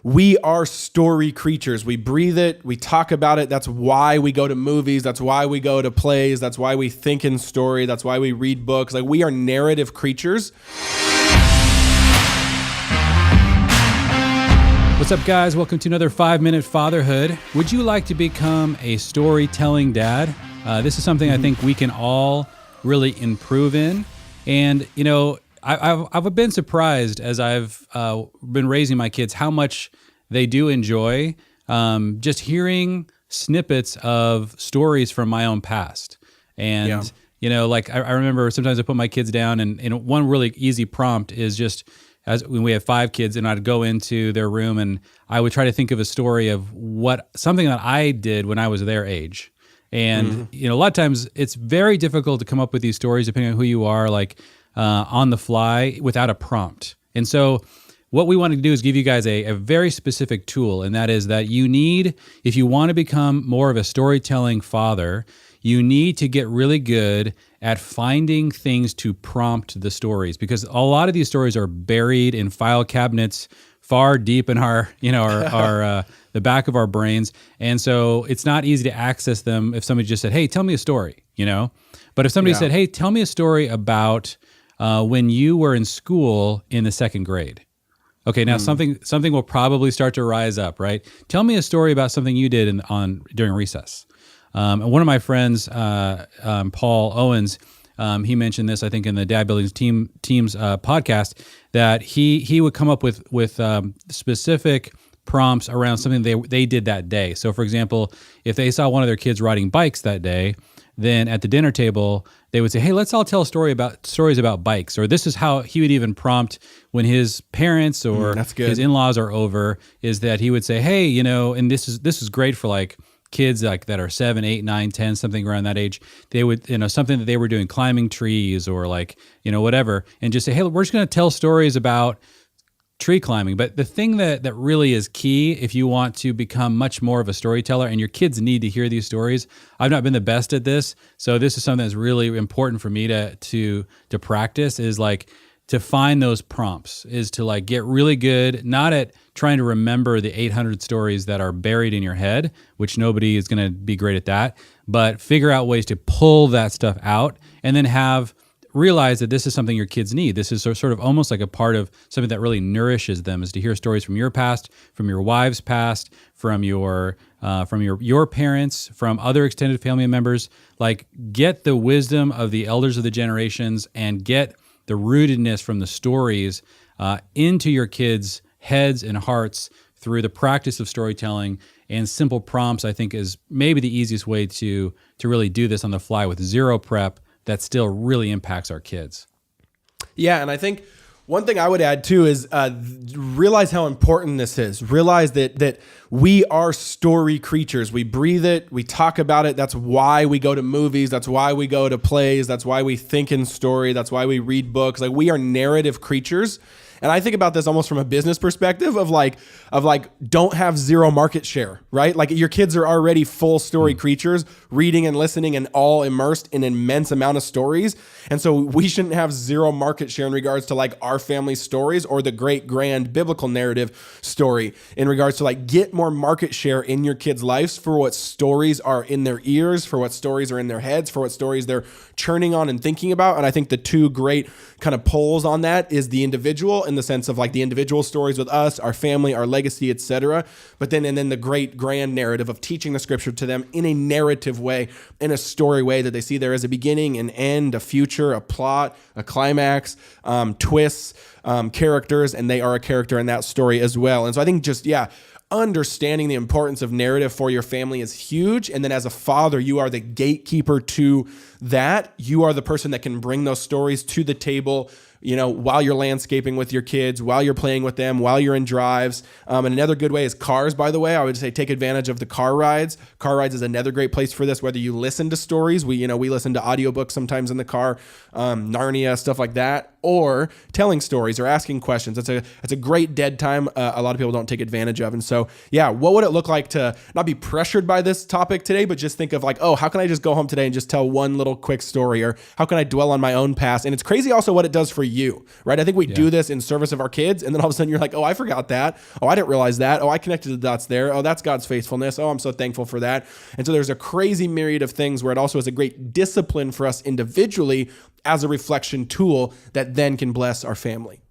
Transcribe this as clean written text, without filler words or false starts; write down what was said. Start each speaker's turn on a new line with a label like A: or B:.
A: we are story creatures. We breathe it. We talk about it. That's why we go to movies. That's why we go to plays. That's why we think in story. That's why we read books. Like, we are narrative creatures.
B: What's up, guys? Welcome to another 5-Minute Fatherhood. Would you like to become a storytelling dad? This is something I think we can all really improve in. And, you know, I've been surprised as I've been raising my kids how much they do enjoy just hearing snippets of stories from my own past. And, you know, like I remember sometimes I put my kids down and one really easy prompt is just, as when we have 5 kids, and I'd go into their room and I would try to think of a story of something that I did when I was their age. And, you know, a lot of times it's very difficult to come up with these stories depending on who you are, like on the fly without a prompt. And so what we want to do is give you guys a very specific tool. And that is that you need, if you want to become more of a storytelling father, you need to get really good at finding things to prompt the stories, because a lot of these stories are buried in file cabinets far deep in our the back of our brains. And so it's not easy to access them if somebody just said, hey, tell me a story, you know? But if somebody said, hey, tell me a story about when you were in school in the 2nd grade. Okay, now something will probably start to rise up, right? Tell me a story about something you did during recess. And one of my friends, Paul Owens, he mentioned this, I think, in the Dad Building Teams podcast, that he would come up with specific prompts around something they did that day. So, for example, if they saw one of their kids riding bikes that day, then at the dinner table, they would say, hey, let's all tell stories about bikes. Or this is how he would even prompt when his parents or his in-laws are over, is that he would say, hey, you know, and this is great for like kids like that are 7, 8, 9, 10, something around that age. They would, you know, something that they were doing, climbing trees or like, you know, whatever, and just say, hey, we're just going to tell stories about tree climbing. But the thing that really is key, if you want to become much more of a storyteller, and your kids need to hear these stories, I've not been the best at this, so this is something that's really important for me to practice, is like to find those prompts, is to like get really good, not at trying to remember the 800 stories that are buried in your head, which nobody is going to be great at that, but figure out ways to pull that stuff out and then realize that this is something your kids need. This is sort of almost like a part of something that really nourishes them, is to hear stories from your past, from your wife's past, from your parents, from other extended family members. Like, get the wisdom of the elders of the generations and get the rootedness from the stories into your kids' heads and hearts through the practice of storytelling. And simple prompts, I think, is maybe the easiest way to really do this on the fly with zero prep that still really impacts our kids.
A: Yeah, and I think one thing I would add too is realize how important this is. Realize that we are story creatures. We breathe it. We talk about it. That's why we go to movies. That's why we go to plays. That's why we think in story. That's why we read books. Like, we are narrative creatures. And I think about this almost from a business perspective of like don't have zero market share, right? Like, your kids are already full story creatures, reading and listening and all immersed in an immense amount of stories. And so we shouldn't have zero market share in regards to like our family stories or the great grand biblical narrative story, in regards to like get more market share in your kids' lives for what stories are in their ears, for what stories are in their heads, for what stories they're churning on and thinking about. And I think the two great kind of poles on that is the individual, in the sense of like the individual stories with us, our family, our legacy, etc. But then the great grand narrative of teaching the scripture to them in a narrative way, in a story way, that they see there is a beginning, an end, a future, a plot, a climax, twists, characters, and they are a character in that story as well. And so I think understanding the importance of narrative for your family is huge. And then as a father, you are the gatekeeper to that. You are the person that can bring those stories to the table, you know, while you're landscaping with your kids, while you're playing with them, while you're in drives. And another good way is cars, by the way. I would say take advantage of the car rides. Car rides is another great place for this, whether you listen to stories. We listen to audiobooks sometimes in the car, Narnia, stuff like that. or telling stories or asking questions. That's a great dead time a lot of people don't take advantage of. And so, yeah, what would it look like to not be pressured by this topic today, but just think of like, oh, how can I just go home today and just tell one little quick story, or how can I dwell on my own past? And it's crazy also what it does for you, right? I think we do this in service of our kids, and then all of a sudden you're like, oh, I forgot that. Oh, I didn't realize that. Oh, I connected the dots there. Oh, that's God's faithfulness. Oh, I'm so thankful for that. And so there's a crazy myriad of things where it also is a great discipline for us individually as a reflection tool that then can bless our family.